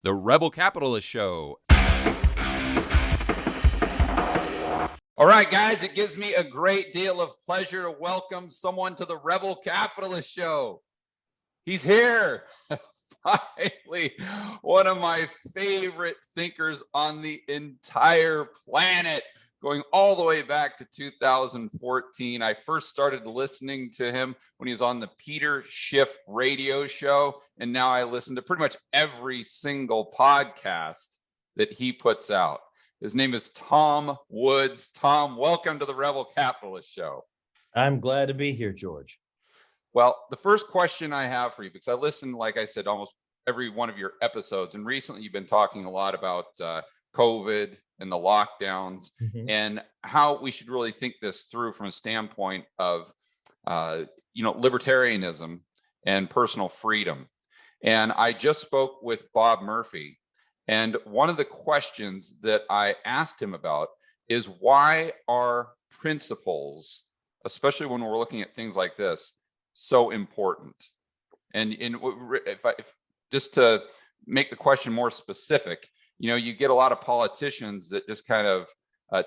The Rebel Capitalist Show. All right, guys, it gives me a great deal of pleasure to welcome someone to the Rebel Capitalist Show. He's here. Finally, one of my favorite thinkers on the entire planet, going all the way back to 2014. I first started listening to him when he was on the Peter Schiff radio show, and now I listen to pretty much every single podcast that he puts out. His name is Tom Woods. Tom, welcome to the Rebel Capitalist Show. I'm glad to be here, George. Well, the first question I have for you, because I listened, like I said, almost every one of your episodes, and recently you've been talking a lot about COVID and the lockdowns and how we should really think this through from a standpoint of, libertarianism and personal freedom. And I just spoke with Bob Murphy, and one of the questions that I asked him about is why are principles, especially when we're looking at things like this, so important? And if just to make the question more specific, you get a lot of politicians that just kind of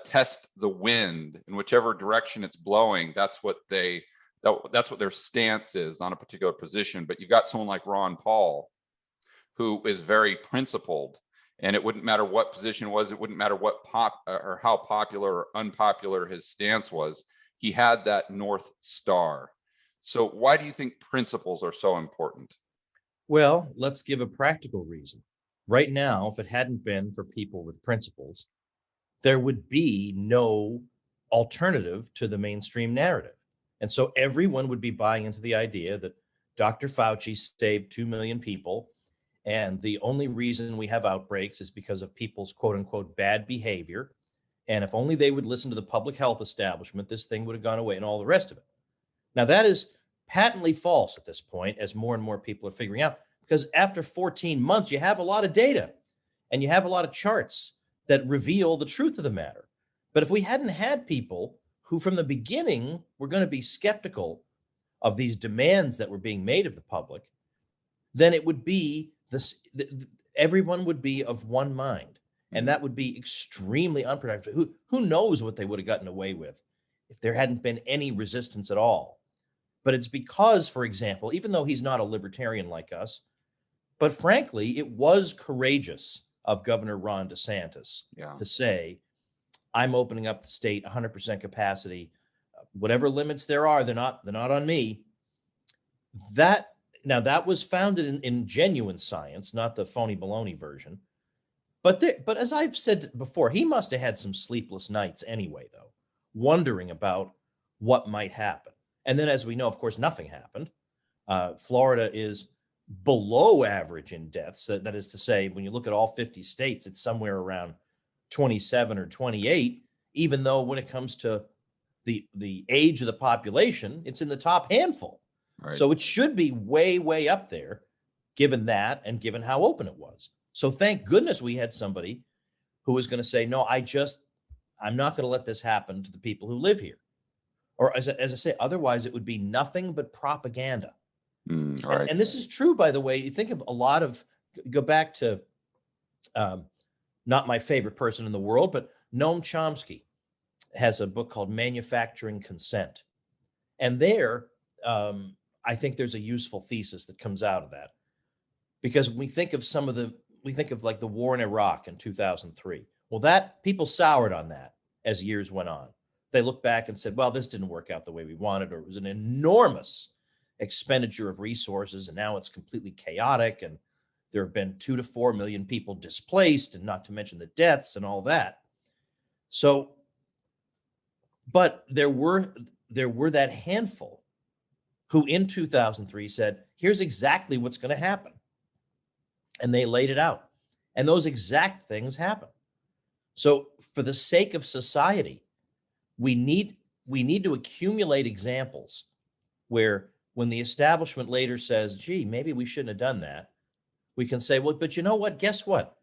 test the wind in whichever direction it's blowing. That's what their stance is on a particular position. But you've got someone like Ron Paul, who is very principled, and it wouldn't matter what position it was. It wouldn't matter what or how popular or unpopular his stance was. He had that North Star. So why do you think principles are so important? Well, let's give a practical reason. Right now, if it hadn't been for people with principles, there would be no alternative to the mainstream narrative. And so everyone would be buying into the idea that Dr. Fauci saved 2 million people, and the only reason we have outbreaks is because of people's quote unquote bad behavior. And if only they would listen to the public health establishment, this thing would have gone away, and all the rest of it. Now, that is patently false at this point, as more and more people are figuring out, because after 14 months, you have a lot of data and you have a lot of charts that reveal the truth of the matter. But if we hadn't had people who from the beginning were going to be skeptical of these demands that were being made of the public, then it would be this, everyone would be of one mind. And that would be extremely unproductive. Who knows what they would have gotten away with if there hadn't been any resistance at all. But it's because, for example, even though he's not a libertarian like us, but frankly, it was courageous of Governor Ron DeSantis to say, I'm opening up the state 100% capacity. Whatever limits there are, they're not on me. That was founded in genuine science, not the phony baloney version. But as I've said before, he must have had some sleepless nights anyway, though, wondering about what might happen. And then, as we know, of course, nothing happened. Florida is below average in deaths. That is to say, when you look at all 50 states, it's somewhere around 27 or 28, even though when it comes to the age of the population, it's in the top handful. Right. So it should be way, way up there, given that and given how open it was. So thank goodness we had somebody who was going to say, no, I'm not going to let this happen to the people who live here. Or as I say, otherwise it would be nothing but propaganda. Right. And this is true, by the way. You think of go back to not my favorite person in the world, but Noam Chomsky has a book called Manufacturing Consent. And there, I think there's a useful thesis that comes out of that. Because we think of like the war in Iraq in 2003. Well, that people soured on that as years went on. They looked back and said, well, this didn't work out the way we wanted, or it was an enormous expenditure of resources, and now it's completely chaotic, and there have been 2 to 4 million people displaced, and not to mention the deaths and all that. So, but there were that handful who in 2003 said, here's exactly what's going to happen. And they laid it out. And those exact things happen. So for the sake of society, we need to accumulate examples where when the establishment later says, gee, maybe we shouldn't have done that, we can say, well, but you know what? Guess what?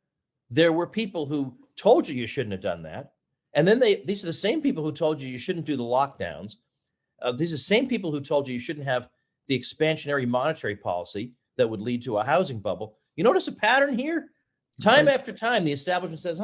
There were people who told you shouldn't have done that. And then these are the same people who told you shouldn't do the lockdowns. These are the same people who told you shouldn't have the expansionary monetary policy that would lead to a housing bubble. You notice a pattern here? Time Right. after time, the establishment says,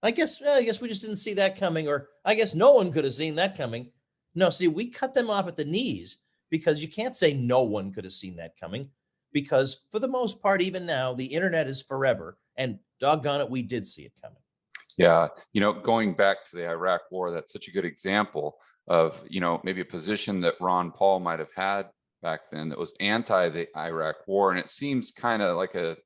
I guess we just didn't see that coming, or I guess no one could have seen that coming. No, see, we cut them off at the knees because you can't say no one could have seen that coming, because for the most part, even now, the internet is forever, and doggone it, we did see it coming. Yeah, going back to the Iraq War, that's such a good example of, maybe a position that Ron Paul might have had back then that was anti the Iraq War, and it seems kind of like a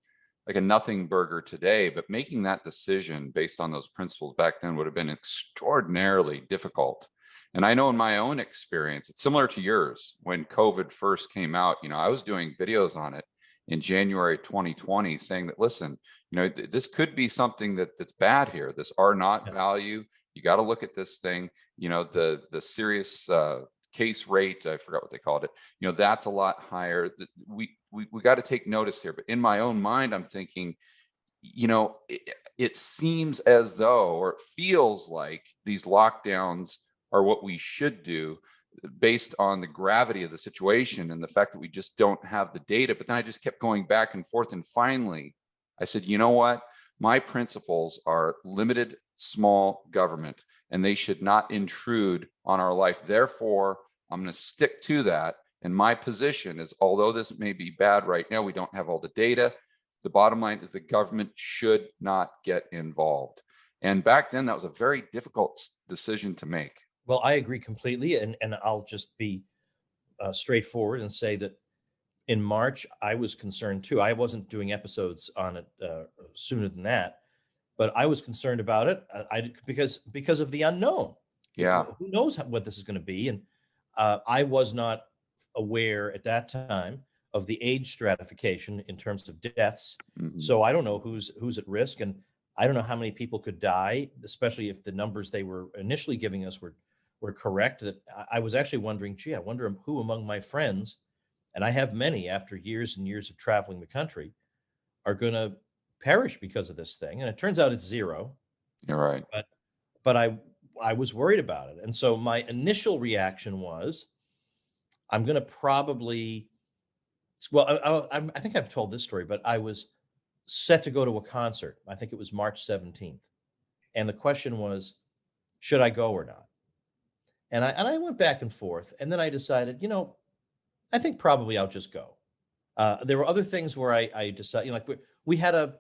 nothing burger today, but making that decision based on those principles back then would have been extraordinarily difficult. And I know in my own experience, it's similar to yours. When COVID first came out, I was doing videos on it in January 2020 saying that, listen, this could be something that's bad here. This R naught value, you got to look at this thing, the serious case rate, I forgot what they called it, that's a lot higher. We got to take notice here. But in my own mind, I'm thinking, it seems as though, or it feels like these lockdowns are what we should do based on the gravity of the situation and the fact that we just don't have the data. But then I just kept going back and forth. And finally, I said, you know what? My principles are limited small government, and they should not intrude on our life. Therefore, I'm going to stick to that. And my position is, although this may be bad right now, we don't have all the data. The bottom line is the government should not get involved. And back then, that was a very difficult decision to make. Well, I agree completely. And I'll just be straightforward and say that in March, I was concerned too. I wasn't doing episodes on it sooner than that, but I was concerned about it because of the unknown. Yeah. Who knows what this is going to be? And I was not aware at that time of the age stratification in terms of deaths. Mm-hmm. So I don't know who's at risk, and I don't know how many people could die, especially if the numbers they were initially giving us were correct. That I was actually wondering, gee, I wonder who among my friends, and I have many after years and years of traveling the country, are going to perish because of this thing. And it turns out it's zero. You're right. But I was worried about it. And so my initial reaction was, I'm going to probably, well, I think I've told this story, but I was set to go to a concert. I think it was March 17th. And the question was, should I go or not? And I went back and forth. And then I decided, I think probably I'll just go. There were other things where I decided, like we had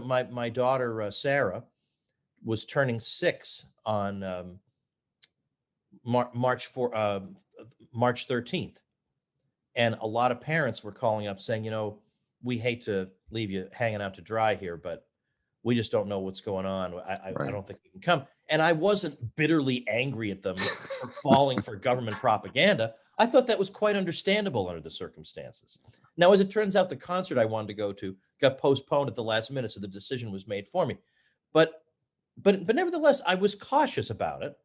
my daughter, Sarah, was turning 6 on March 13th. And a lot of parents were calling up saying, we hate to leave you hanging out to dry here, but we just don't know what's going on. I don't think we can come. And I wasn't bitterly angry at them for falling for government propaganda. I thought that was quite understandable under the circumstances. Now, as it turns out, the concert I wanted to go to got postponed at the last minute, so the decision was made for me. But nevertheless, I was cautious about it.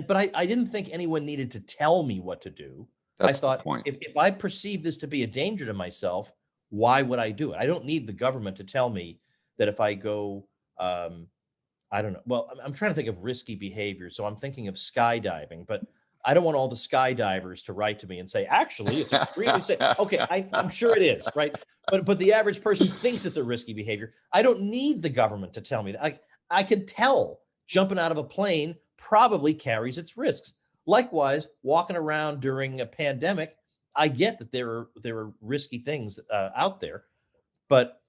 But I didn't think anyone needed to tell me what to do. That's I thought, the point. if I perceive this to be a danger to myself, why would I do it? I don't need the government to tell me that if I go, I don't know. Well, I'm trying to think of risky behavior. So I'm thinking of skydiving, but I don't want all the skydivers to write to me and say, actually, it's extremely safe. Okay, I'm sure it is, right? But the average person thinks it's a risky behavior. I don't need the government to tell me that. I can tell jumping out of a plane probably carries its risks. Likewise, walking around during a pandemic, I get that there are risky things out there, but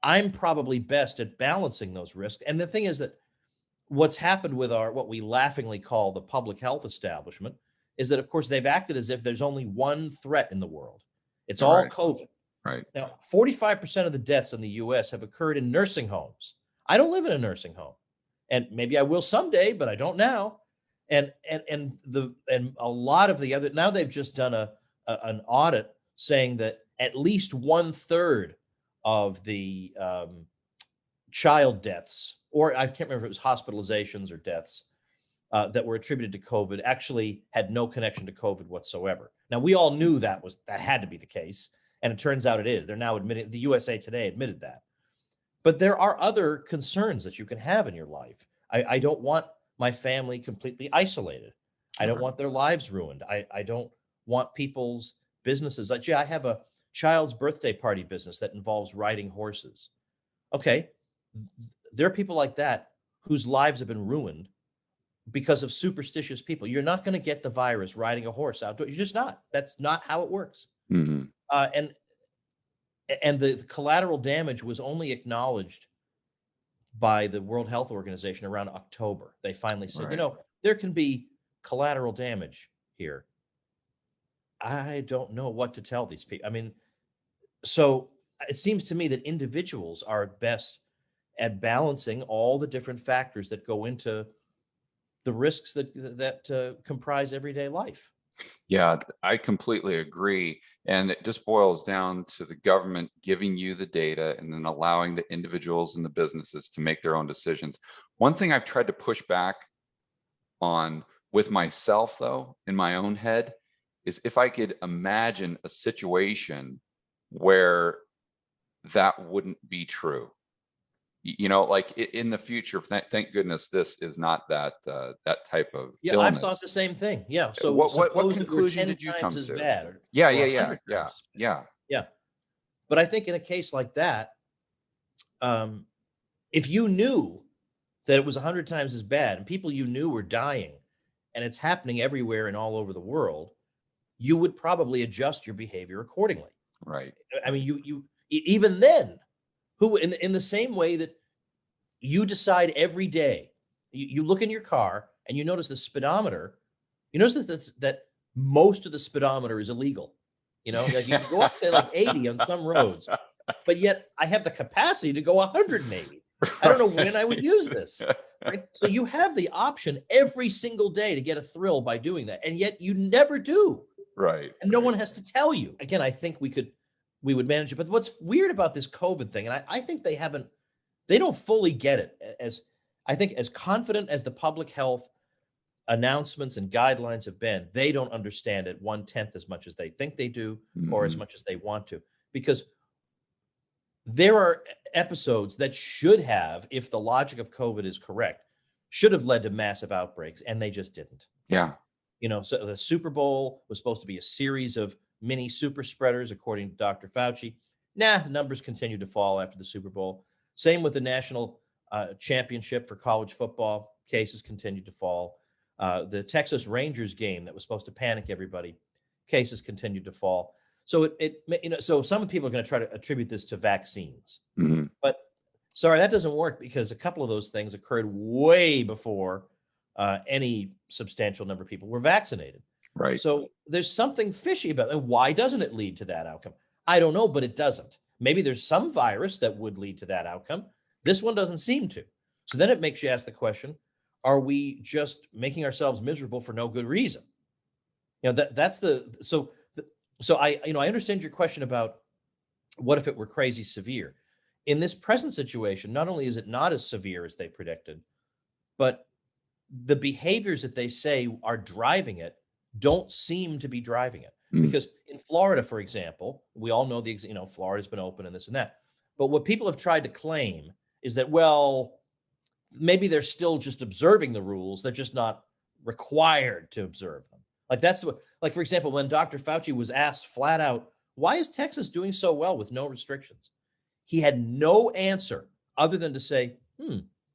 I'm probably best at balancing those risks. And the thing is that what's happened with what we laughingly call the public health establishment is that, of course, they've acted as if there's only one threat in the world. It's all Right. COVID. Right. Now, 45% of the deaths in the US have occurred in nursing homes. I don't live in a nursing home, and maybe I will someday, but I don't now. And a lot of the other, now they've just done an audit saying that at least 1/3 of the child deaths, or I can't remember if it was hospitalizations or deaths that were attributed to COVID, actually had no connection to COVID whatsoever. Now, we all knew that had to be the case, and it turns out it is. They're now admitting, the USA Today admitted that. But there are other concerns that you can have in your life. I don't want my family completely isolated. I don't want their lives ruined. I don't want people's businesses. I have a child's birthday party business that involves riding horses. Okay, there are people like that whose lives have been ruined because of superstitious people. You're not going to get the virus riding a horse outdoors. You're just not. That's not how it works. Mm-hmm. And the collateral damage was only acknowledged by the World Health Organization around October. They finally said, Right. there can be collateral damage here. I don't know what to tell these people. I mean, so it seems to me that individuals are at best at balancing all the different factors that go into the risks that comprise everyday life. Yeah, I completely agree. And it just boils down to the government giving you the data and then allowing the individuals and the businesses to make their own decisions. One thing I've tried to push back on with myself, though, in my own head, is if I could imagine a situation where that wouldn't be true. Like in the future, thank goodness this is not that type of illness. I've thought the same thing. Yeah. So what conclusion did you come to? Bad, Yeah. But I think in a case like that, if you knew that it was 100 times as bad and people you knew were dying and it's happening everywhere and all over the world, you would probably adjust your behavior accordingly. Right. I mean, you even then, who in the same way that you decide every day, you look in your car and you notice the speedometer, you notice that most of the speedometer is illegal. Like you can go up to like 80 on some roads, but yet I have the capacity to go 180. I don't know when I would use this. Right? So you have the option every single day to get a thrill by doing that, and yet you never do. Right. And no one has to tell you. Again, I think we would manage it. But what's weird about this COVID thing, and I think they don't fully get it. As confident as the public health announcements and guidelines have been, they don't understand it 1/10 as much as they think they do, or as much as they want to. Because there are episodes that should have, if the logic of COVID is correct, should have led to massive outbreaks, and they just didn't. Yeah. So the Super Bowl was supposed to be a series of mini super spreaders, according to Dr. Fauci. Numbers continued to fall after the Super Bowl. Same with the national championship for college football. Cases continued to fall. The Texas Rangers game that was supposed to panic everybody, cases continued to fall. So so some people are going to try to attribute this to vaccines. Mm-hmm. But sorry, that doesn't work, because a couple of those things occurred way before any substantial number of people were vaccinated. Right. So there's something fishy about it. And why doesn't it lead to that outcome? I don't know, but it doesn't. Maybe there's some virus that would lead to that outcome. This one doesn't seem to. So then it makes you ask the question, are we just making ourselves miserable for no good reason? So I understand your question about what if it were crazy severe. In this present situation, not only is it not as severe as they predicted, but the behaviors that they say are driving it don't seem to be driving it. Because in Florida, for example, we all know Florida's been open and this and that. But what people have tried to claim is that, well, maybe they're still just observing the rules. They're just not required to observe them. Like for example, when Dr. Fauci was asked flat out, why is Texas doing so well with no restrictions? He had no answer other than to say,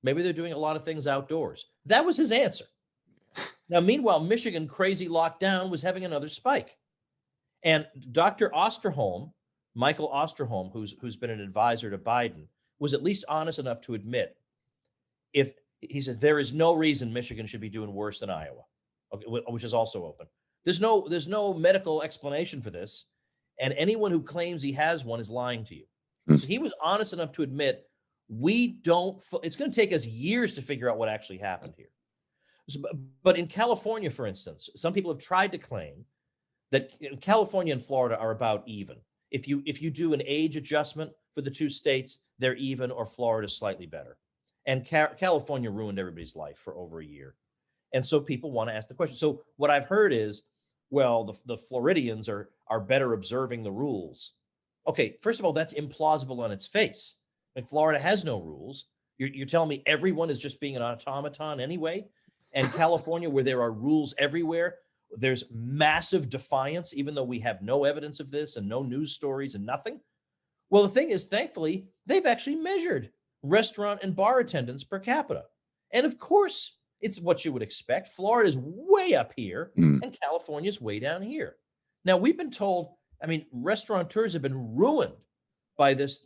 maybe they're doing a lot of things outdoors. That was his answer. Now, meanwhile, Michigan crazy lockdown was having another spike. And Dr. Osterholm, Michael Osterholm, who's been an advisor to Biden, was at least honest enough to admit, if he says there is no reason Michigan should be doing worse than Iowa, which is also open. There's no medical explanation for this, and anyone who claims he has one is lying to you. So he was honest enough to admit it's going to take us years to figure out what actually happened here. But in California, for instance, some people have tried to claim that California and Florida are about even. If you do an age adjustment for the two states, they're even, or Florida's slightly better. And California ruined everybody's life for over a year. And so people want to ask the question. So what I've heard is, well, the Floridians are better observing the rules. Okay, first of all, that's implausible on its face. And Florida has no rules. You're telling me everyone is just being an automaton anyway? And California, where there are rules everywhere, there's massive defiance, even though we have no evidence of this and no news stories and nothing. Well, the thing is, thankfully, they've actually measured restaurant and bar attendants per capita. And of course, it's what you would expect. Florida is way up here and California's way down here. Now, we've been told, I mean, restaurateurs have been ruined by this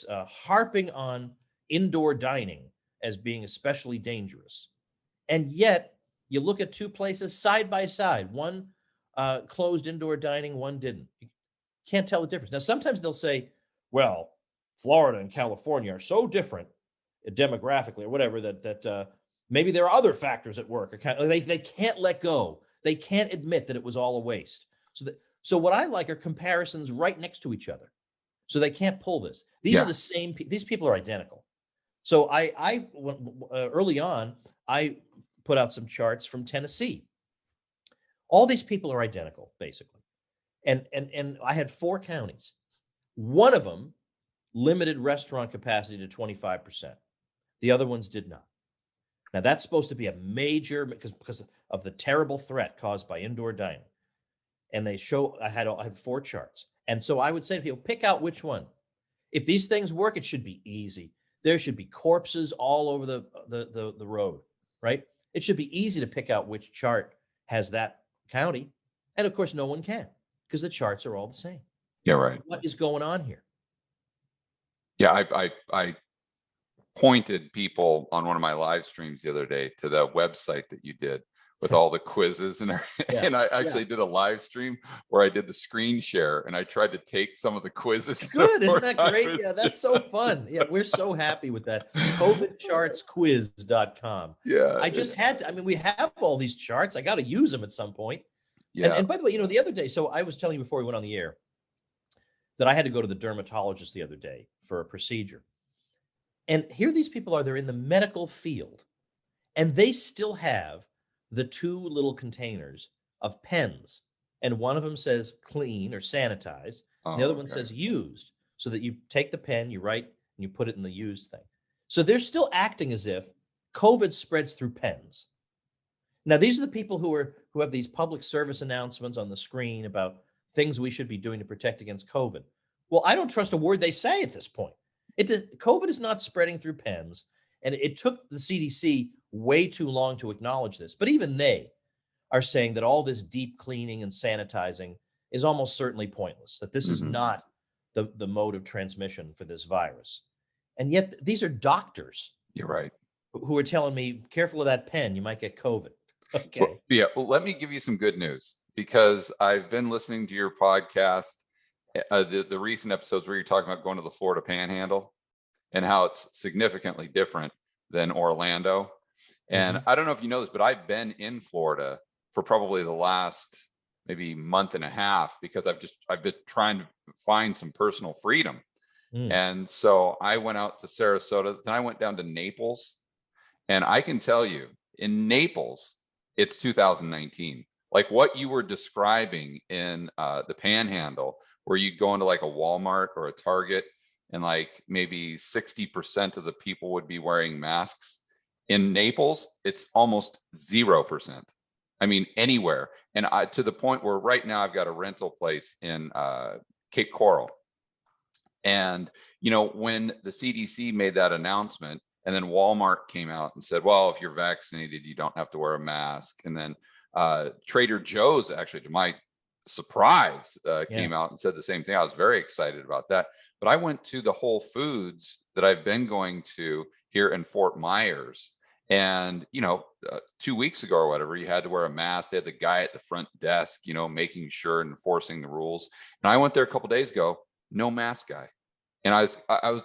harping on indoor dining as being especially dangerous. And yet, you look at two places side by side. One closed indoor dining, one didn't. You can't tell the difference. Now, sometimes they'll say, well, Florida and California are so different demographically or whatever that maybe there are other factors at work. They can't let go. They can't admit that it was all a waste. So what I like are comparisons right next to each other. So they can't pull this. These are the same. These people are identical. So I early on, I put out some charts from Tennessee. All these people are identical, basically. And I had 4 counties. One of them limited restaurant capacity to 25%. The other ones did not. Now, that's supposed to be a major, because of the terrible threat caused by indoor dining. And I had 4 charts. And so I would say to people, pick out which one. If these things work, it should be easy. There should be corpses all over the road, right? It should be easy to pick out which chart has that county. And of course, no one can, because the charts are all the same. Yeah, right. What is going on here? Yeah, I pointed people on one of my live streams the other day to the website that you did with all the quizzes and I actually did a live stream where I did the screen share and I tried to take some of the quizzes. Good, isn't that great? Yeah, that's so fun. Yeah, we're so happy with that. COVIDchartsquiz.com. Yeah. I just had to, we have all these charts. I got to use them at some point. Yeah. And by the way, the other day, so I was telling you before we went on the air that I had to go to the dermatologist the other day for a procedure. And here these people are, they're in the medical field and they still have the 2 little containers of pens. And one of them says clean or sanitized. And the other one says used, so that you take the pen, you write, and you put it in the used thing. So they're still acting as if COVID spreads through pens. Now, these are the people who have these public service announcements on the screen about things we should be doing to protect against COVID. Well, I don't trust a word they say at this point. COVID is not spreading through pens, and it took the CDC way too long to acknowledge this. But even they are saying that all this deep cleaning and sanitizing is almost certainly pointless, that this is not the mode of transmission for this virus. And yet these are doctors. You're right. Who are telling me, careful of that pen, you might get COVID. Okay. Well, let me give you some good news, because I've been listening to your podcast, the recent episodes where you're talking about going to the Florida Panhandle and how it's significantly different than Orlando. And I don't know if you know this, but I've been in Florida for probably the last maybe month and a half, because I've been trying to find some personal freedom. And so I went out to Sarasota, then I went down to Naples, and I can tell you in Naples, it's 2019. Like what you were describing in the Panhandle, where you go into like a Walmart or a Target and like maybe 60% of the people would be wearing masks. In Naples, it's almost 0%. I mean, anywhere. And to the point where right now I've got a rental place in Cape Coral. And, when the CDC made that announcement, and then Walmart came out and said, well, if you're vaccinated, you don't have to wear a mask. And then Trader Joe's, actually, to my surprise, came out and said the same thing. I was very excited about that. But I went to the Whole Foods that I've been going to here in Fort Myers. And, 2 weeks ago or whatever, you had to wear a mask. They had the guy at the front desk, making sure and enforcing the rules. And I went there a couple of days ago, no mask guy. And I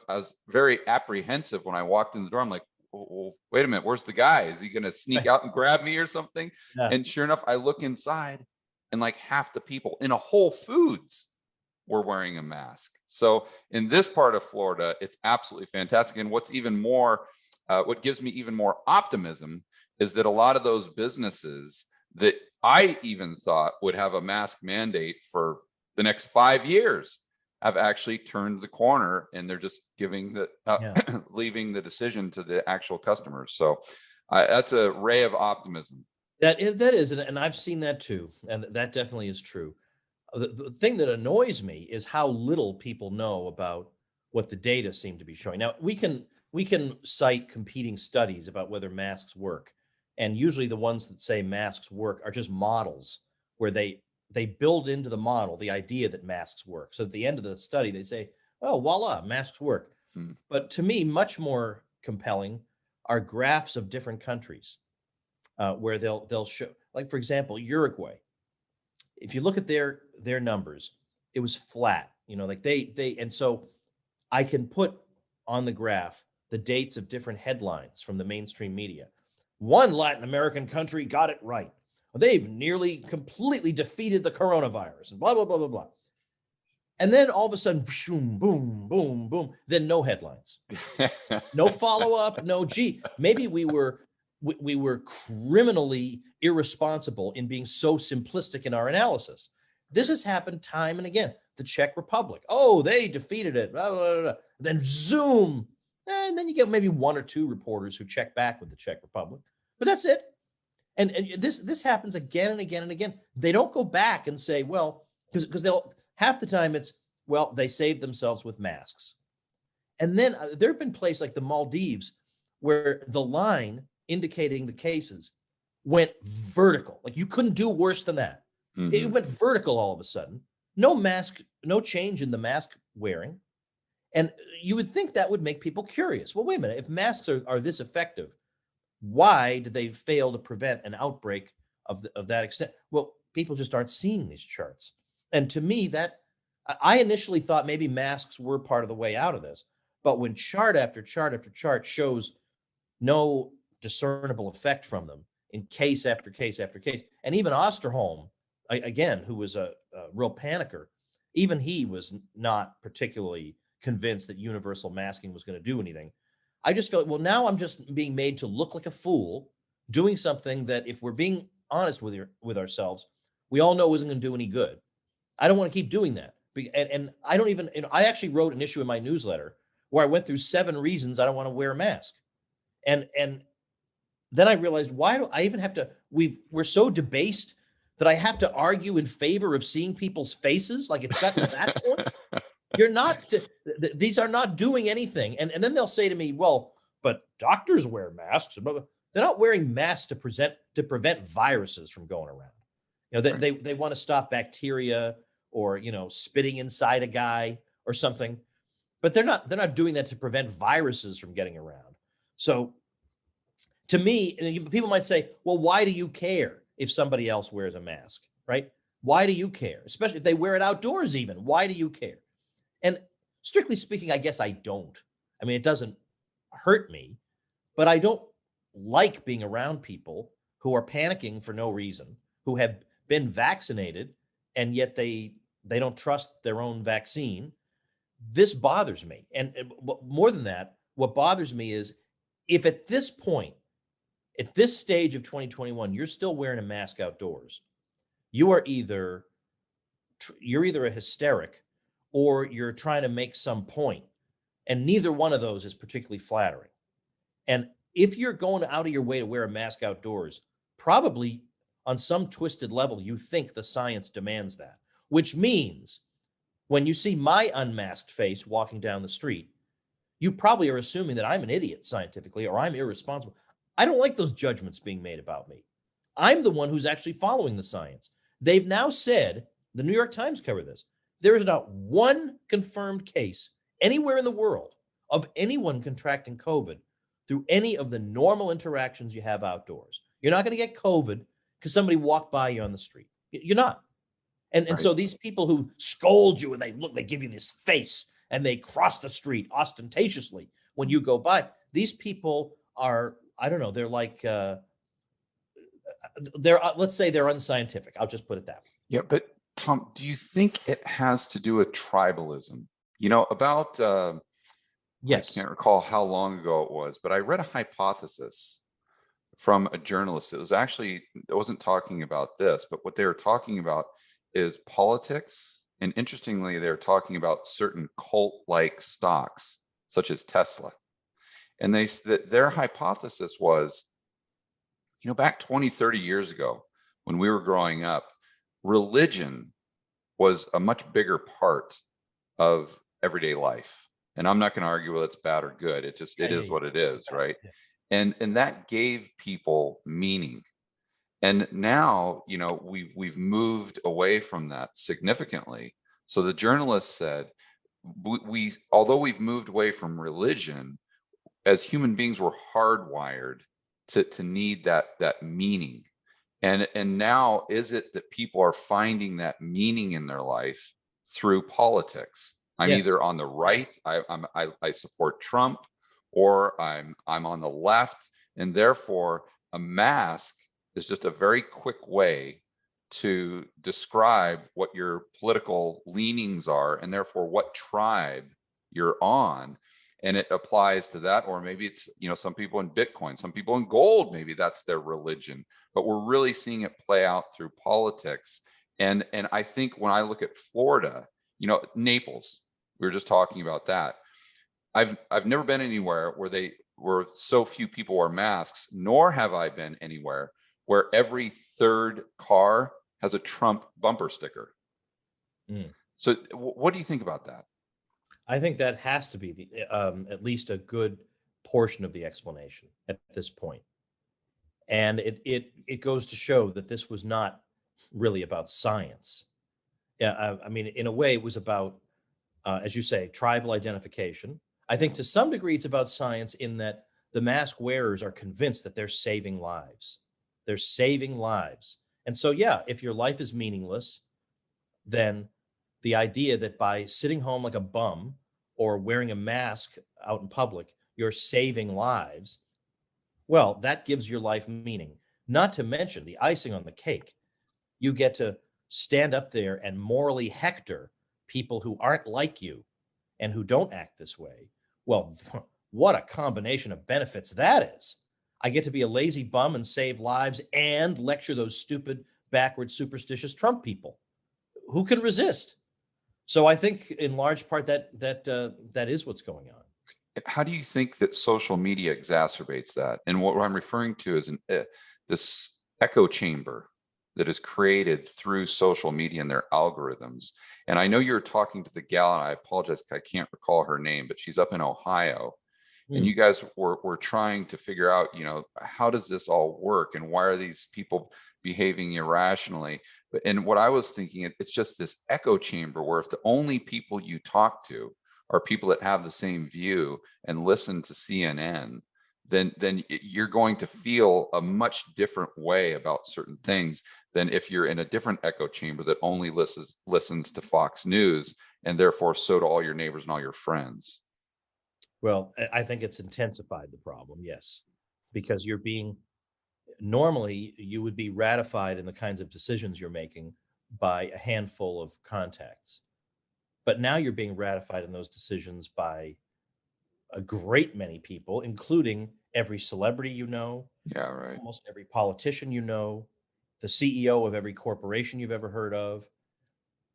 was very apprehensive when I walked in the door. I'm like, well, wait a minute, where's the guy? Is he going to sneak out and grab me or something? Yeah. And sure enough, I look inside and like half the people in a Whole Foods were wearing a mask. So in this part of Florida, it's absolutely fantastic. And what's even more, what gives me even more optimism is that a lot of those businesses that I even thought would have a mask mandate for the next 5 years have actually turned the corner, and they're just giving leaving the decision to the actual customers. So that's a ray of optimism. That is, and I've seen that too, and that definitely is true. The thing that annoys me is how little people know about what the data seem to be showing. Now, we can we can cite competing studies about whether masks work. And usually the ones that say masks work are just models where they build into the model the idea that masks work. So at the end of the study, they say, oh, voila, masks work. But to me, much more compelling are graphs of different countries where they'll show, like, for example, Uruguay. If you look at their numbers, it was flat, like and so I can put on the graph the dates of different headlines from the mainstream media. One Latin American country got it right. They've nearly completely defeated the coronavirus and blah, blah, blah, blah, blah. And then all of a sudden, boom, boom, boom, boom, then no headlines, no follow-up, no, maybe we were criminally irresponsible in being so simplistic in our analysis. This has happened time and again. The Czech Republic, oh, they defeated it, blah, blah, blah, blah. Then zoom, and then you get maybe one or two reporters who check back with the Czech Republic, but that's it. And this happens again and again and again. They don't go back and say, well, because they'll half the time it's, well, they saved themselves with masks. And then there have been places like the Maldives where the line indicating the cases went vertical. Like you couldn't do worse than that. Mm-hmm. It went vertical all of a sudden. No mask, no change in the mask wearing. And you would think that would make people curious. Well, wait a minute. If masks are this effective, why did they fail to prevent an outbreak of that extent? Well, people just aren't seeing these charts. And to me, that I initially thought maybe masks were part of the way out of this. But when chart after chart after chart shows no discernible effect from them in case after case after case, and even Osterholm, again, who was a real panicker, even he was not particularly convinced that universal masking was going to do anything. I just felt, well, now I'm just being made to look like a fool doing something that, if we're being honest with ourselves, we all know isn't going to do any good. I don't want to keep doing that. And I don't even, I actually wrote an issue in my newsletter where I went through 7 reasons I don't want to wear a mask. And then I realized, why do I even have to, we're so debased that I have to argue in favor of seeing people's faces? Like it's gotten to that point. You're not, these are not doing anything. And then they'll say to me, well, but doctors wear masks. They're not wearing masks to prevent viruses from going around. They want to stop bacteria or, spitting inside a guy or something, but they're not doing that to prevent viruses from getting around. So to me, people might say, well, why do you care if somebody else wears a mask, right? Why do you care? Especially if they wear it outdoors even. Why do you care? And strictly speaking, I guess I don't. I mean, it doesn't hurt me, but I don't like being around people who are panicking for no reason, who have been vaccinated, and yet they don't trust their own vaccine. This bothers me. And more than that, what bothers me is if at this point, at this stage of 2021, you're still wearing a mask outdoors, you're either a hysteric or you're trying to make some point. And neither one of those is particularly flattering. And if you're going out of your way to wear a mask outdoors, probably on some twisted level, you think the science demands that, which means when you see my unmasked face walking down the street, you probably are assuming that I'm an idiot scientifically or I'm irresponsible. I don't like those judgments being made about me. I'm the one who's actually following the science. They've now said, the New York Times covered this, there is not one confirmed case anywhere in the world of anyone contracting COVID through any of the normal interactions you have outdoors. You're not going to get COVID because somebody walked by you on the street. You're not. And so these people who scold you and they give you this face and they cross the street ostentatiously when you go by, these people are, I don't know, they're like, let's say they're unscientific. I'll just put it that way. Yeah, but Tom, do you think it has to do with tribalism? About, yes. I can't recall how long ago it was, but I read a hypothesis from a journalist. It wasn't talking about this, but what they were talking about is politics. And interestingly, they're talking about certain cult-like stocks, such as Tesla. And their hypothesis was, back 20, 30 years ago, when we were growing up, religion was a much bigger part of everyday life. And I'm not going to argue whether it's bad or good. It just, it is what it is, right? Yeah. And that gave people meaning. And now, we've moved away from that significantly. So the journalist said, although we've moved away from religion, as human beings, we're hardwired to need that meaning. And now, is it that people are finding that meaning in their life through politics? I'm Yes. either on the right, I support Trump, or I'm on the left, and therefore a mask is just a very quick way to describe what your political leanings are, and therefore what tribe you're on. And it applies to that. Or maybe it's, some people in Bitcoin, some people in gold, maybe that's their religion. But we're really seeing it play out through politics. And I think when I look at Florida, Naples, we were just talking about that. I've never been anywhere where so few people wear masks, nor have I been anywhere where every third car has a Trump bumper sticker. So what do you think about that? I think that has to be at least a good portion of the explanation at this point. And it goes to show that this was not really about science. Yeah, I mean, in a way, it was about, as you say, tribal identification. I think to some degree it's about science in that the mask wearers are convinced that they're saving lives. They're saving lives. And so, yeah, if your life is meaningless, then the idea that by sitting home like a bum or wearing a mask out in public, you're saving lives, well, that gives your life meaning. Not to mention the icing on the cake. You get to stand up there and morally hector people who aren't like you and who don't act this way. Well, what a combination of benefits that is. I get to be a lazy bum and save lives and lecture those stupid, backward, superstitious Trump people. Who can resist? So I think in large part that is what's going on. How do you think that social media exacerbates that? And what I'm referring to is this echo chamber that is created through social media and their algorithms. And I know you're talking to the gal, and I apologize, I can't recall her name, but she's up in Ohio. And you guys were trying to figure out, how does this all work, and why are these people behaving irrationally? And what I was thinking, it's just this echo chamber where if the only people you talk to are people that have the same view and listen to CNN, then you're going to feel a much different way about certain things than if you're in a different echo chamber that only listens to Fox News, and therefore so do all your neighbors and all your friends. Well, I think it's intensified the problem, yes, because normally you would be ratified in the kinds of decisions you're making by a handful of contacts. But now you're being ratified in those decisions by a great many people, including every celebrity Yeah, right. almost every politician the CEO of every corporation you've ever heard of.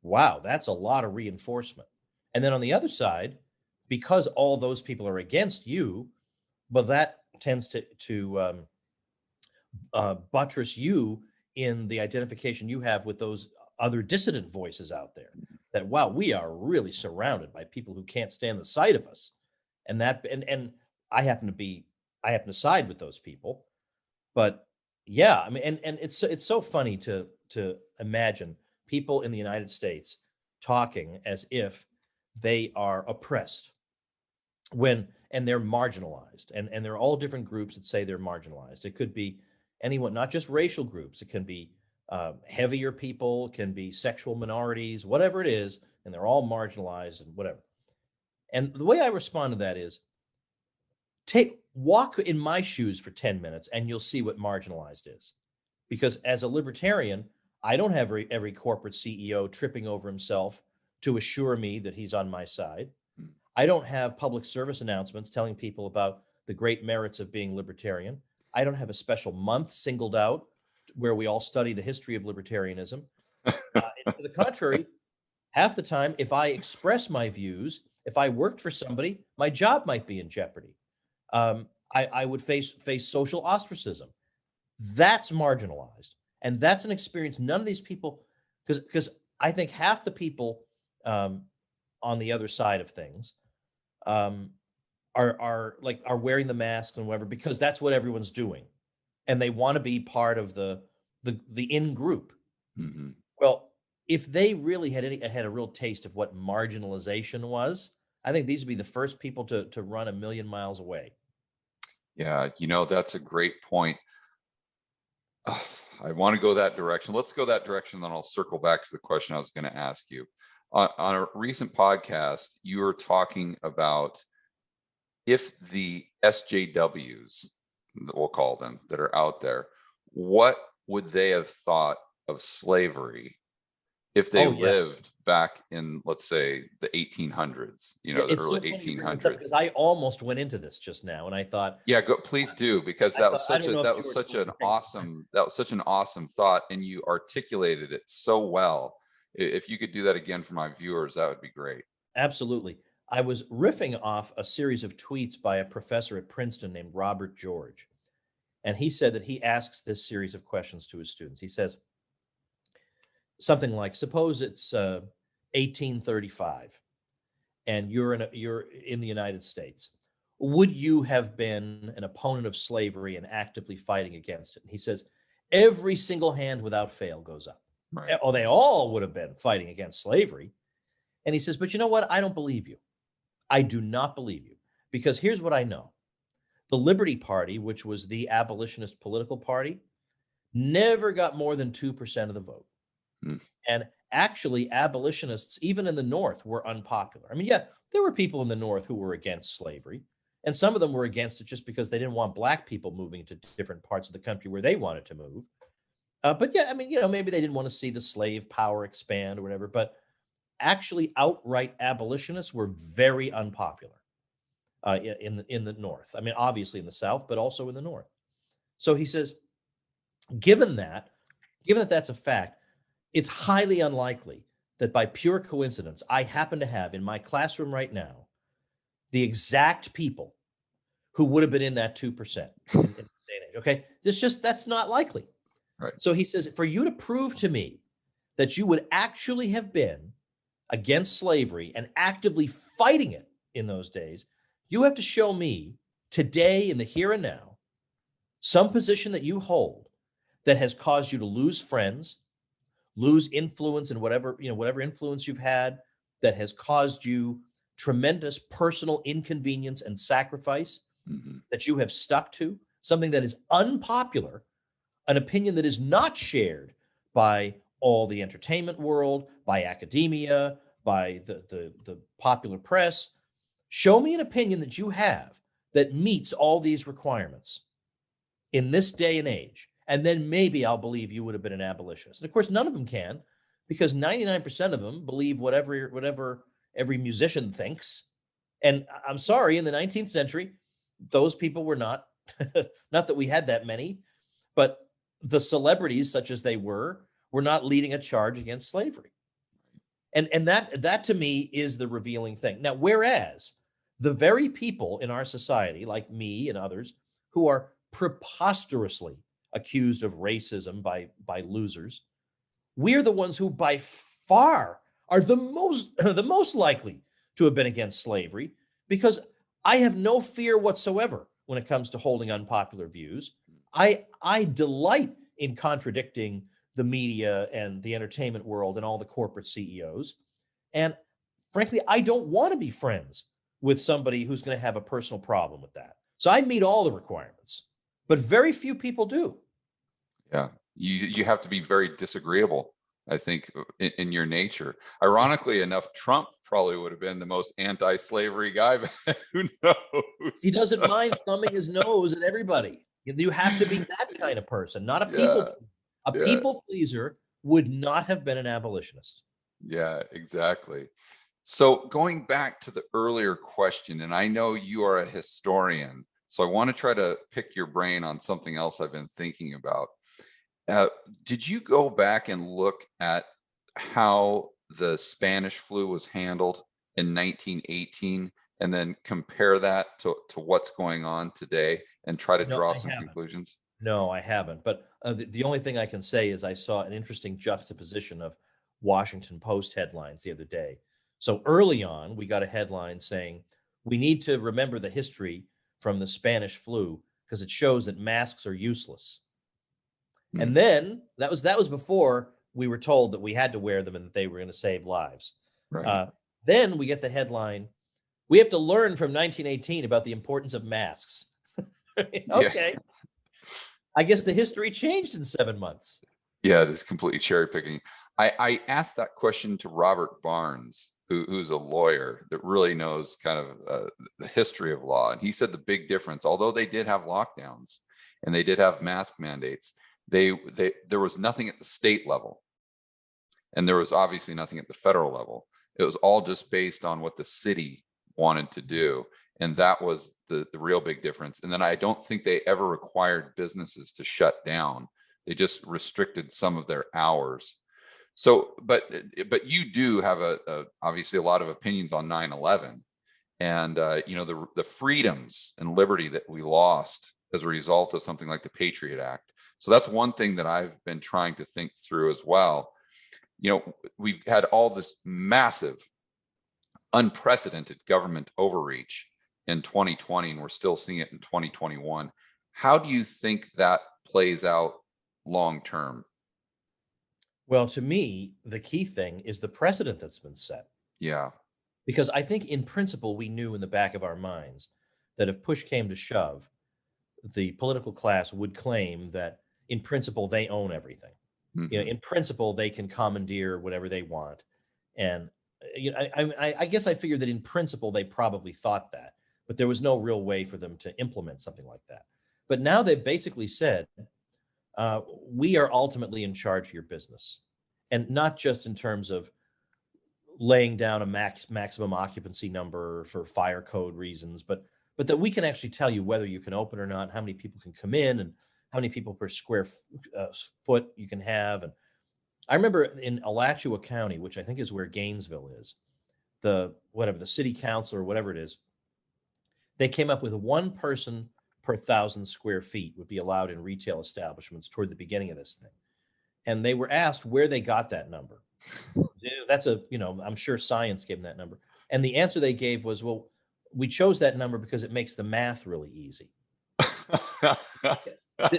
Wow, that's a lot of reinforcement. And then on the other side, because all those people are against you, but that tends to buttress you in the identification you have with those other dissident voices out there. That, wow, we are really surrounded by people who can't stand the sight of us, and I happen to side with those people. But yeah, I mean, and it's so funny to imagine people in the United States talking as if they are oppressed and they're marginalized, and there are all different groups that say they're marginalized. It could be anyone, not just racial groups. It can be heavier people, can be sexual minorities, whatever it is, and they're all marginalized and whatever. And the way I respond to that is walk in my shoes for 10 minutes and you'll see what marginalized is. Because as a libertarian, I don't have every corporate CEO tripping over himself to assure me that he's on my side. I don't have public service announcements telling people about the great merits of being libertarian. I don't have a special month singled out where we all study the history of libertarianism. To the contrary, half the time, if I express my views, if I worked for somebody, my job might be in jeopardy. I would face social ostracism. That's marginalized. And that's an experience none of these people, because I think half the people on the other side of things um, are wearing the mask and whatever because that's what everyone's doing, and they want to be part of the in group. Hmm. Well, if they really had a real taste of what marginalization was, I think these would be the first people to run a million miles away. Yeah, that's a great point. I want to go that direction. Let's go that direction, then I'll circle back to the question I was going to ask you. On a recent podcast, you were talking about if the SJWs, we'll call them, that are out there, what would they have thought of slavery if they Oh yeah. lived back in, let's say, the 1800s, Yeah, the it's so early funny you bring this up because 1800s? I almost went into this just now, and I thought, Yeah, please do, because I thought, I don't know if you were that was such an awesome thought, and you articulated it so well. If you could do that again for my viewers, that would be great. absolutely. I was riffing off a series of tweets by a professor at Princeton named Robert George, and he said that he asks this series of questions to his students. He says something like, "Suppose it's 1835, and you're in the United States. Would you have been an opponent of slavery and actively fighting against it?" And he says, every single hand without fail goes up. Right. Oh, they all would have been fighting against slavery. And he says, but you know what? I don't believe you. I do not believe you. Because here's what I know. The Liberty Party, which was the abolitionist political party, never got more than 2% of the vote. Hmm. And actually, abolitionists, even in the North, were unpopular. I mean, yeah, there were people in the North who were against slavery, and some of them were against it just because they didn't want Black people moving to different parts of the country where they wanted to move. But yeah, I mean, maybe they didn't want to see the slave power expand or whatever. But actually, outright abolitionists were very unpopular in the North. I mean, obviously in the South, but also in the North. So he says, given that that's a fact, it's highly unlikely that by pure coincidence, I happen to have in my classroom right now the exact people who would have been in that 2% in this day and age. Okay. That's not likely. Right. So he says, for you to prove to me that you would actually have been against slavery and actively fighting it in those days, you have to show me today in the here and now some position that you hold that has caused you to lose friends, lose influence in whatever influence you've had, that has caused you tremendous personal inconvenience and sacrifice, Mm-hmm. that you have stuck to, something that is unpopular, an opinion that is not shared by all the entertainment world, by academia, by the popular press. Show me an opinion that you have that meets all these requirements in this day and age, and then maybe I'll believe you would have been an abolitionist. And of course, none of them can, because 99% of them believe whatever every musician thinks. And I'm sorry, in the 19th century, those people were not, not that we had that many, but the celebrities, such as they were not leading a charge against slavery. And that to me is the revealing thing. Now, whereas the very people in our society, like me and others, who are preposterously accused of racism by losers, we're the ones who by far are the most likely to have been against slavery, because I have no fear whatsoever when it comes to holding unpopular views. I delight in contradicting the media and the entertainment world and all the corporate CEOs. And frankly, I don't want to be friends with somebody who's going to have a personal problem with that. So I meet all the requirements, but very few people do. Yeah, you have to be very disagreeable, I think, in your nature. Ironically enough, Trump probably would have been the most anti-slavery guy, but who knows? He doesn't mind thumbing his nose at everybody. You have to be that kind of person, not a people. A people pleaser would not have been an abolitionist. Yeah, exactly. So going back to the earlier question, and I know you are a historian, so I want to try to pick your brain on something else I've been thinking about. Did you go back and look at how the Spanish flu was handled in 1918 and then compare that to what's going on today and try to draw some conclusions? No, I haven't. But the only thing I can say is I saw an interesting juxtaposition of Washington Post headlines the other day. So early on, we got a headline saying, We need to remember the history from the Spanish flu because it shows that masks are useless. And then that was before we were told that we had to wear them and that they were going to save lives. Right. Then we get the headline, we have to learn from 1918 about the importance of masks. Okay. Yeah. I guess the history changed in 7 months. Yeah, this is completely cherry picking. I asked that question to Robert Barnes, who's a lawyer that really knows kind of the history of law. And he said the big difference, although they did have lockdowns and they did have mask mandates, there was nothing at the state level. And there was obviously nothing at the federal level. It was all just based on what the city wanted to do. And that was the real big difference. And then I don't think they ever required businesses to shut down. They just restricted some of their hours. So, but you do have obviously a lot of opinions on 9/11, and you know, the freedoms and liberty that we lost as a result of something like the Patriot Act. So that's one thing that I've been trying to think through as well. You know, we've had all this massive, unprecedented government overreach in 2020, and we're still seeing it in 2021. How do you think that plays out long term? Well, to me, the key thing is the precedent that's been set. Yeah. Because I think in principle, we knew in the back of our minds that if push came to shove, the political class would claim that in principle, they own everything. Mm-hmm. You know, in principle, they can commandeer whatever they want. And you know, I guess I figured that in principle, they probably thought that, but there was no real way for them to implement something like that. But now they've basically said, we are ultimately in charge of your business, and not just in terms of laying down a maximum occupancy number for fire code reasons, but that we can actually tell you whether you can open or not, how many people can come in, and how many people per square foot you can have. And I remember in Alachua County, which I think is where Gainesville is, the city council or whatever it is, they came up with 1 person per 1,000 square feet would be allowed in retail establishments toward the beginning of this thing. And they were asked where they got that number. That's I'm sure science gave them that number. And the answer they gave was, well, we chose that number because it makes the math really easy.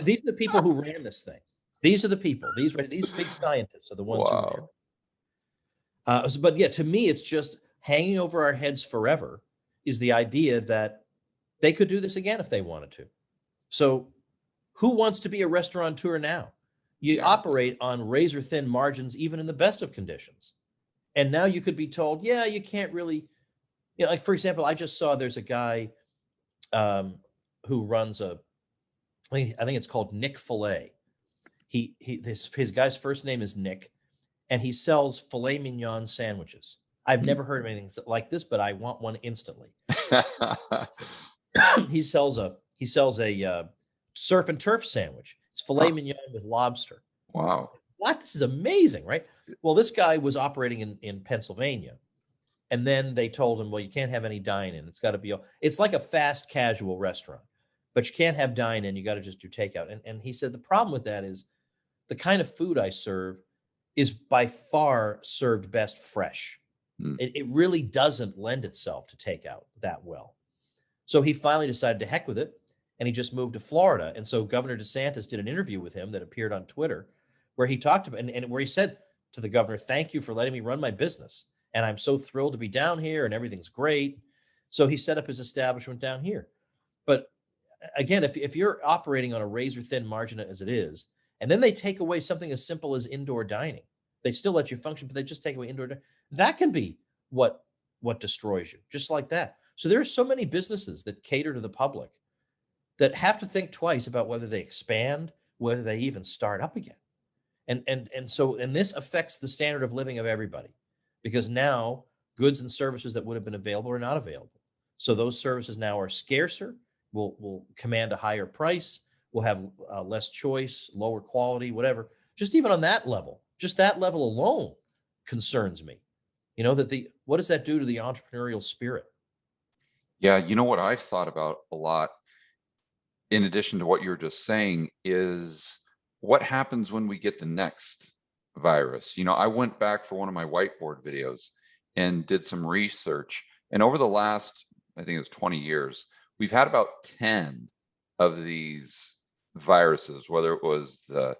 These are the people who ran this thing. These are the people. These big scientists are the ones who ran it. But yeah, to me, it's just hanging over our heads forever is the idea that they could do this again if they wanted to. So who wants to be a restaurateur now? You operate on razor thin margins, even in the best of conditions. And now you could be told, yeah, you can't really, like, for example, I just saw there's a guy who runs I think it's called Nick Filet. His guy's first name is Nick, and he sells filet mignon sandwiches. I've never heard of anything like this, but I want one instantly. He sells a surf and turf sandwich. It's filet mignon with lobster. Wow. What? This is amazing, right? Well, this guy was operating in Pennsylvania, and then they told him, well, you can't have any dine-in. It's got to be, it's like a fast casual restaurant, but you can't have dine-in. You got to just do takeout. And he said, the problem with that is the kind of food I serve is by far served best fresh. It really doesn't lend itself to takeout that well. So he finally decided to heck with it, and he just moved to Florida. And so Governor DeSantis did an interview with him that appeared on Twitter, where he talked about, and where he said to the governor, thank you for letting me run my business. And I'm so thrilled to be down here, and everything's great. So he set up his establishment down here. But again, if you're operating on a razor thin margin as it is, and then they take away something as simple as indoor dining, they still let you function, but they just take away indoor dining. That can be what destroys you, just like that. So there are so many businesses that cater to the public that have to think twice about whether they expand, whether they even start up again. And this affects the standard of living of everybody, because now goods and services that would have been available are not available. So those services now are scarcer, will command a higher price, will have less choice, lower quality, whatever. Just even on that level, just that level alone concerns me. What does that do to the entrepreneurial spirit? Yeah, you know what I've thought about a lot, in addition to what you're just saying, is what happens when we get the next virus. I went back for one of my whiteboard videos and did some research. And over the last I think it's 20 years, we've had about 10 of these viruses, whether it was the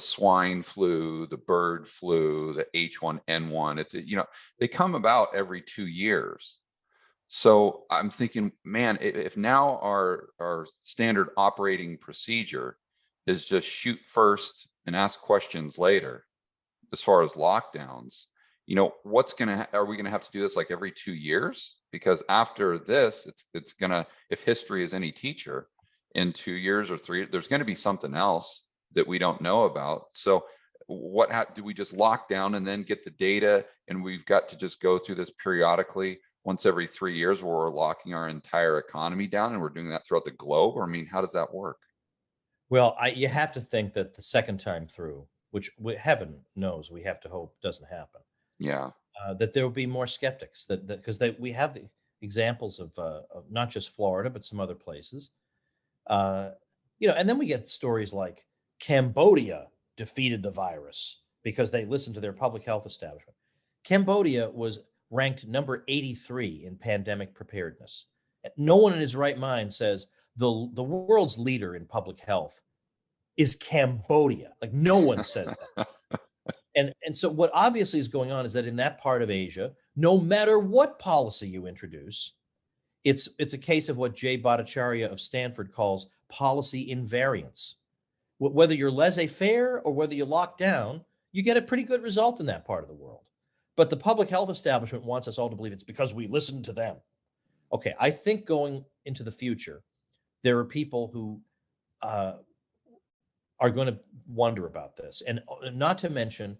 swine flu, the bird flu, the H1N1. They come about every 2 years. So I'm thinking, man, if now our standard operating procedure is just shoot first and ask questions later, as far as lockdowns, are we gonna have to do this like every 2 years? Because after this, it's gonna, if history is any teacher, in 2 years or three, there's gonna be something else that we don't know about. So do we just lock down and then get the data, and we've got to just go through this periodically once every 3 years, where we're locking our entire economy down, and we're doing that throughout the globe? Or, I mean, how does that work? Well, you have to think that the second time through, which heaven knows we have to hope doesn't happen, Yeah. that there will be more skeptics. That because we have the examples of not just Florida but some other places. And then we get stories like Cambodia defeated the virus because they listened to their public health establishment. Cambodia was ranked number 83 in pandemic preparedness. No one in his right mind says the world's leader in public health is Cambodia. Like, no one says that. And so what obviously is going on is that in that part of Asia, no matter what policy you introduce, it's a case of what Jay Bhattacharya of Stanford calls policy invariance. Whether you're laissez-faire or whether you lock down, you get a pretty good result in that part of the world. But the public health establishment wants us all to believe it's because we listened to them. Okay, I think going into the future, there are people who are going to wonder about this. And not to mention,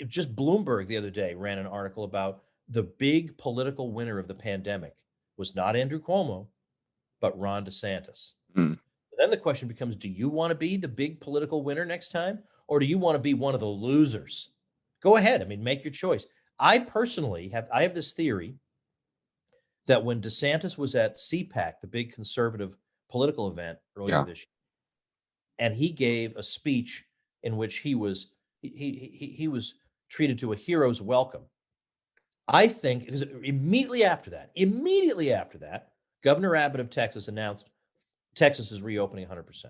just Bloomberg the other day ran an article about the big political winner of the pandemic was not Andrew Cuomo, but Ron DeSantis. Mm. Then the question becomes, do you want to be the big political winner next time? Or do you want to be one of the losers? Go ahead. I mean, make your choice. I personally have this theory that when DeSantis was at CPAC, the big conservative political event earlier this year, and he gave a speech in which he was treated to a hero's welcome. I think because immediately after that, Governor Abbott of Texas announced Texas is reopening 100%.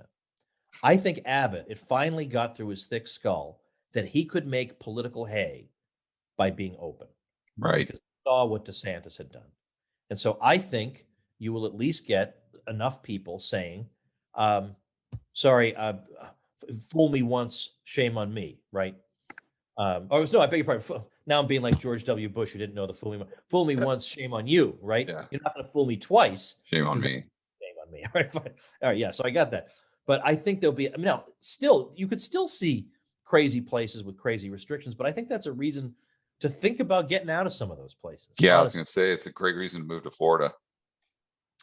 I think Abbott, it finally got through his thick skull that he could make political hay by being open. Right. Because he saw what DeSantis had done. And so I think you will at least get enough people saying, sorry, fool me once, shame on me, right? I beg your pardon. Now I'm being like George W. Bush, who didn't know the fool me once, shame on you, right? Yeah. You're not going to fool me twice. Shame on me. Shame on me. All right, fine. All right, yeah. So I got that. But I think there'll be. I mean, now, still, you could still see crazy places with crazy restrictions, but I think that's a reason to think about getting out of some of those places. Yeah, honestly. I was going to say it's a great reason to move to Florida.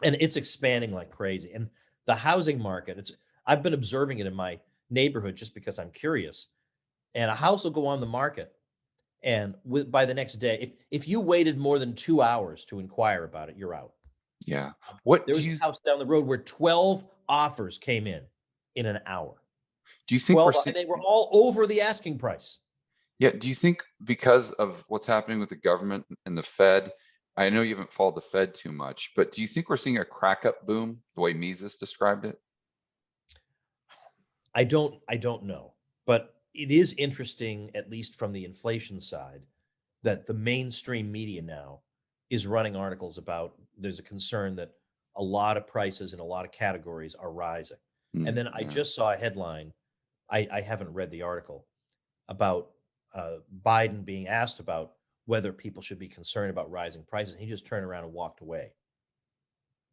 And it's expanding like crazy. And the housing market, I've been observing it in my neighborhood just because I'm curious. And a house will go on the market, and by the next day, if you waited more than 2 hours to inquire about it, you're out. Yeah. There was a house down the road where 12 offers came in an hour. Do you think and they were all over the asking price? Yeah. Do you think because of what's happening with the government and the Fed, I know you haven't followed the Fed too much, but do you think we're seeing a crack up boom the way Mises described it? I don't know, but it is interesting, at least from the inflation side, that the mainstream media now is running articles about there's a concern that a lot of prices in a lot of categories are rising. And then I just saw a headline, I haven't read the article, about Biden being asked about whether people should be concerned about rising prices. He just turned around and walked away.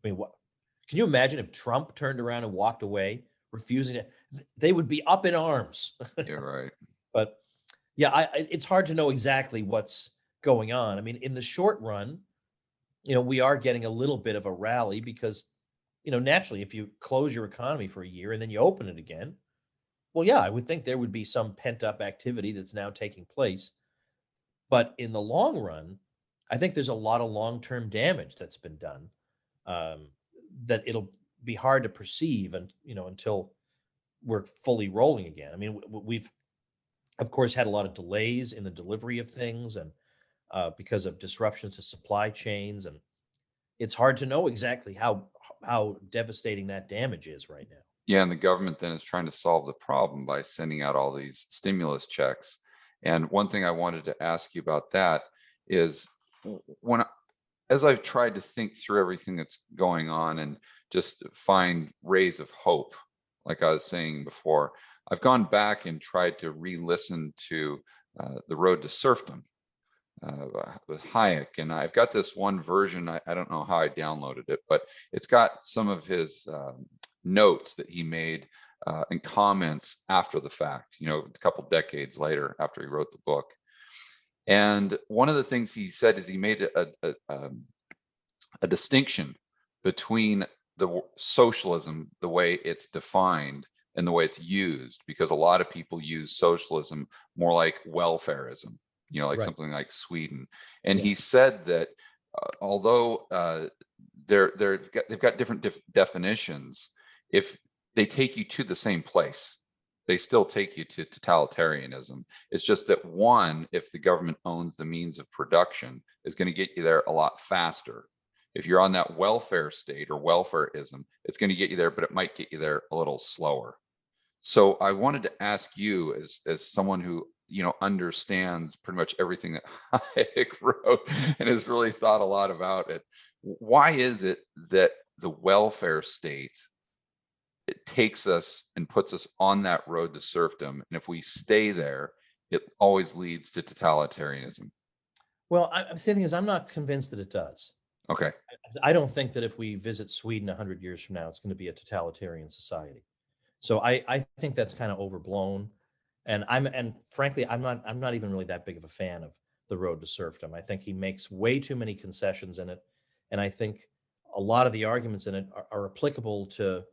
I mean, what can you imagine if Trump turned around and walked away, refusing it? They would be up in arms. Yeah, right. But yeah, it's hard to know exactly what's going on. I mean, in the short run, we are getting a little bit of a rally because, naturally, if you close your economy for a year and then you open it again, well, yeah, I would think there would be some pent up activity that's now taking place. But in the long run, I think there's a lot of long-term damage that's been done that it'll be hard to perceive until we're fully rolling again. I mean, we've, of course, had a lot of delays in the delivery of things, and because of disruptions to supply chains, and it's hard to know exactly how devastating that damage is right now. Yeah, and the government then is trying to solve the problem by sending out all these stimulus checks. And one thing I wanted to ask you about that is when as I've tried to think through everything that's going on and just find rays of hope, like I was saying before, I've gone back and tried to re-listen to The Road to Serfdom with Hayek, and I've got this one version. I don't know how I downloaded it, but it's got some of his notes that he made and comments after the fact, a couple decades later after he wrote the book. And one of the things he said is he made a distinction between the socialism, the way it's defined, and the way it's used, because a lot of people use socialism more like welfarism, like Right. something like Sweden. And Yeah. he said that although they've got different definitions, if they take you to the same place, they still take you to totalitarianism. It's just that one, if the government owns the means of production, is going to get you there a lot faster. If you're on that welfare state or welfareism, it's going to get you there, but it might get you there a little slower. So I wanted to ask you, as someone who understands pretty much everything that Hayek wrote and has really thought a lot about it, why is it that the welfare state, it takes us and puts us on that road to serfdom, and if we stay there, it always leads to totalitarianism? Well, I'm saying is I'm not convinced that it does. Okay. I don't think that if we visit Sweden 100 years from now, it's going to be a totalitarian society. So I think that's kind of overblown. And frankly, I'm not even really that big of a fan of The Road to Serfdom. I think he makes way too many concessions in it. And I think a lot of the arguments in it are applicable to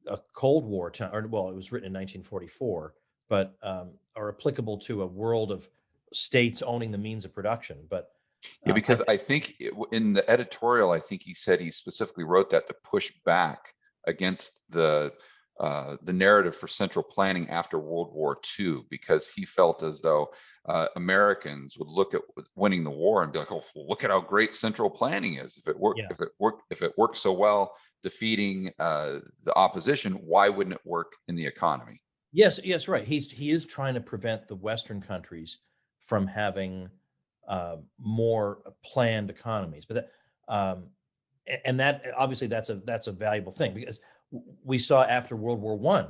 a Cold War time, or well, it was written in 1944, but are applicable to a world of states owning the means of production. But Yeah, because I think in the editorial, I think he said he specifically wrote that to push back against the narrative for central planning after World War II, because he felt as though Americans would look at winning the war and be like, "Oh, well, look at how great central planning is. If it works so well defeating the opposition, why wouldn't it work in the economy?" Yes, right. He is trying to prevent the Western countries from having more planned economies, but and that obviously that's a valuable thing, because we saw after World War I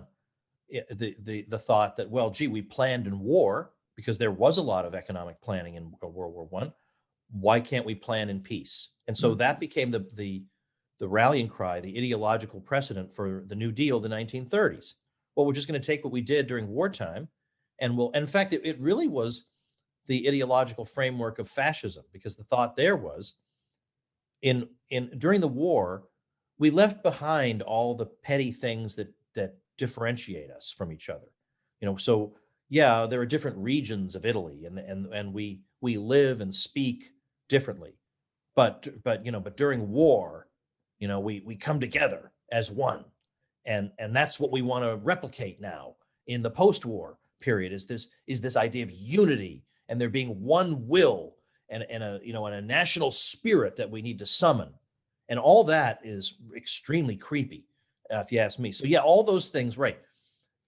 the thought that, well, gee, we planned in war because there was a lot of economic planning in World War I. Why can't we plan in peace? And so that became the rallying cry, the ideological precedent for the New Deal, the 1930s. Well, we're just going to take what we did during wartime, and in fact, it really was the ideological framework of fascism, because the thought there was during the war, we left behind all the petty things that differentiate us from each other. So yeah, there are different regions of Italy, and we live and speak differently, but during war, we come together as one, and that's what we want to replicate now in the post-war period, is this idea of unity, and there being one will and a national spirit that we need to summon. And all that is extremely creepy, if you ask me. So yeah, all those things, right?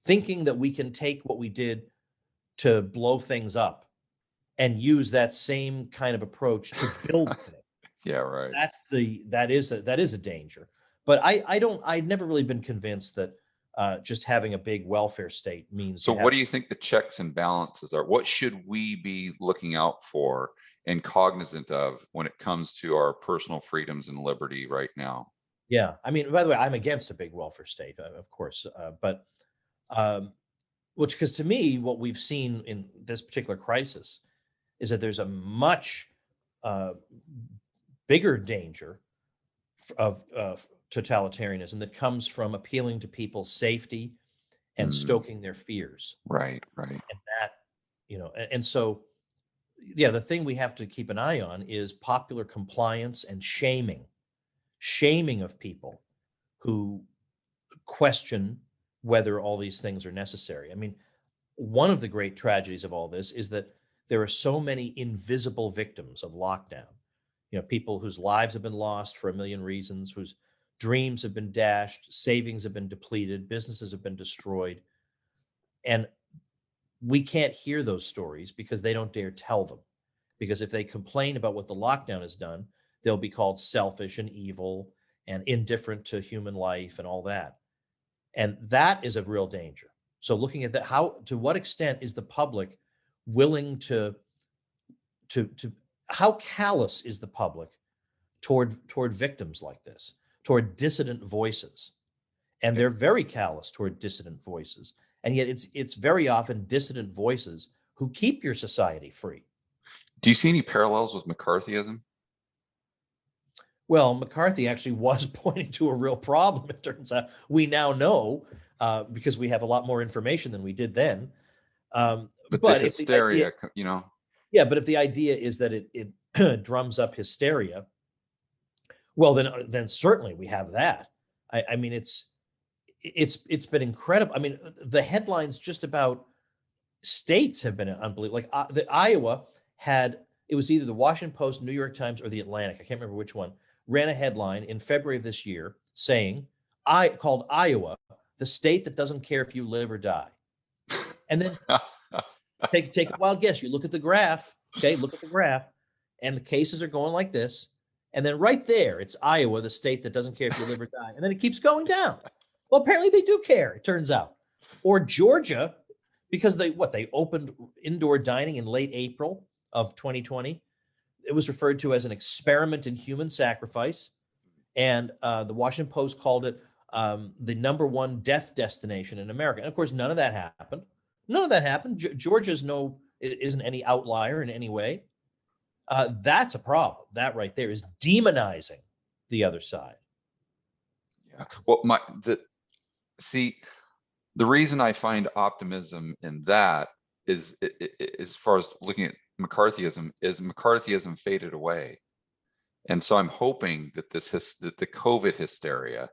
Thinking that we can take what we did to blow things up and use that same kind of approach to build things. Yeah, right. That is a danger. But I'd never really been convinced that just having a big welfare state means. So what do you think the checks and balances are? What should we be looking out for and cognizant of when it comes to our personal freedoms and liberty right now? Yeah, I mean, by the way, I'm against a big welfare state, of course, but because to me, what we've seen in this particular crisis is that there's a much bigger danger of totalitarianism that comes from appealing to people's safety and stoking their fears. Right. And that, and so, yeah, the thing we have to keep an eye on is popular compliance and shaming of people who question whether all these things are necessary. I mean, one of the great tragedies of all this is that there are so many invisible victims of lockdown. people whose lives have been lost for a million reasons, whose dreams have been dashed, savings have been depleted, businesses have been destroyed. And we can't hear those stories because they don't dare tell them. Because if they complain about what the lockdown has done, they'll be called selfish and evil and indifferent to human life and all that. And that is a real danger. So looking at that, to what extent is the public willing to how callous is the public toward victims like this, toward dissident voices? And they're very callous toward dissident voices. And yet it's very often dissident voices who keep your society free. Do you see any parallels with McCarthyism? Well, McCarthy actually was pointing to a real problem, it turns out. We now know, because we have a lot more information than we did then. But the hysteria, Yeah, but if the idea is that it drums up hysteria, well, then certainly we have that. I mean, it's been incredible. I mean, the headlines just about states have been unbelievable. Like the Iowa it was either the Washington Post, New York Times, or the Atlantic. I can't remember which one. Ran a headline in February of this year saying, called Iowa, the state that doesn't care if you live or die. And then take a wild guess. You look at the graph, okay? Look at the graph, and the cases are going like this. And then right there, it's Iowa, the state that doesn't care if you live or die. And then it keeps going down. Well, apparently they do care, it turns out. Or Georgia, because they opened indoor dining in late April of 2020. It was referred to as an experiment in human sacrifice. And the Washington Post called it the #1 death destination in America. And of course, none of that happened. None of that happened. Georgia isn't any outlier in any way. That's a problem. That right there is demonizing the other side. Yeah. Well, the reason I find optimism in that is, as far as looking at McCarthyism, is McCarthyism faded away. And so I'm hoping that that the COVID hysteria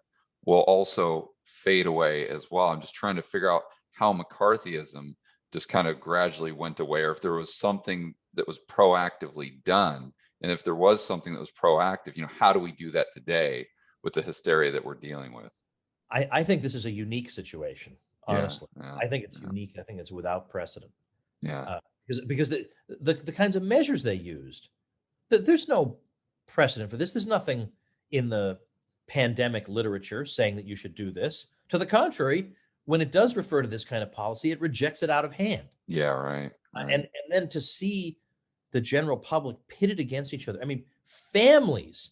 will also fade away as well. I'm just trying to figure out how McCarthyism just kind of gradually went away, or if there was something that was proactively done. And if there was something that was proactive, how do we do that today with the hysteria that we're dealing with? I think this is a unique situation, honestly. Yeah, I think it's unique. I think it's without precedent. Yeah. Because the kinds of measures they used, there's no precedent for this. There's nothing in the pandemic literature saying that you should do this. To the contrary, when it does refer to this kind of policy, it rejects it out of hand. Yeah, right. And then to see the general public pitted against each other. I mean, families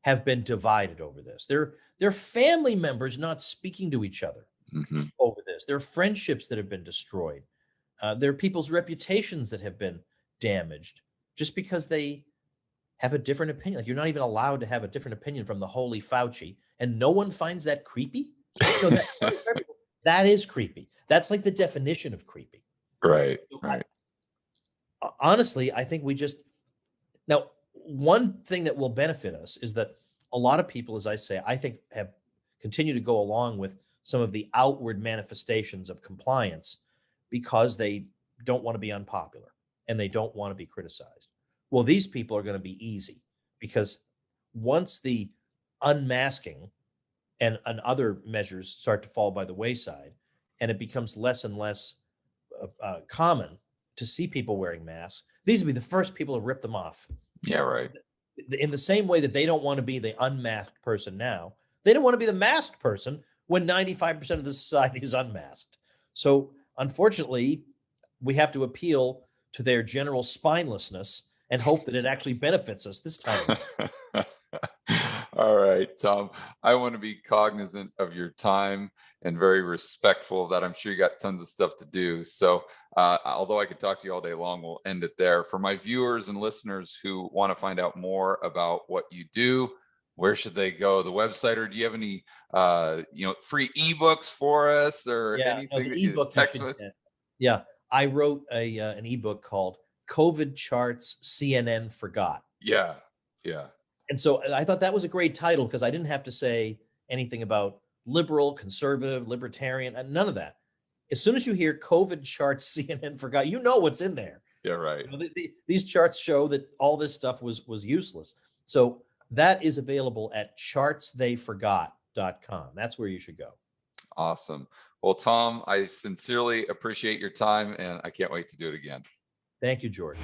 have been divided over this. They're family members not speaking to each other over this. There are friendships that have been destroyed. There are people's reputations that have been damaged just because they have a different opinion. Like, you're not even allowed to have a different opinion from the holy Fauci, and no one finds that creepy. That is creepy. That's like the definition of creepy. Right. Honestly, I think now, one thing that will benefit us is that a lot of people, as I say, I think have continued to go along with some of the outward manifestations of compliance because they don't want to be unpopular and they don't want to be criticized. Well, these people are going to be easy because once the unmasking and other measures start to fall by the wayside, and it becomes less and less common to see people wearing masks, these will be the first people to rip them off. Yeah, right. In the same way that they don't want to be the unmasked person now, they don't want to be the masked person when 95% of the society is unmasked. So unfortunately, we have to appeal to their general spinelessness and hope that it actually benefits us this time. All right, Tom, I want to be cognizant of your time and very respectful of that. I'm sure you got tons of stuff to do. So although I could talk to you all day long, we'll end it there. For my viewers and listeners who want to find out more about what you do, where should they go? The website, or do you have any free ebooks for us, or anything that you text us? Yeah, I wrote an ebook called COVID Charts CNN Forgot. Yeah. And so I thought that was a great title because I didn't have to say anything about liberal, conservative, libertarian, and none of that. As soon as you hear COVID Charts CNN Forgot, you know what's in there. Yeah, right. These charts show that all this stuff was useless. So that is available at chartstheyforgot.com. That's where you should go. Awesome. Well, Tom, I sincerely appreciate your time, and I can't wait to do it again. Thank you, George.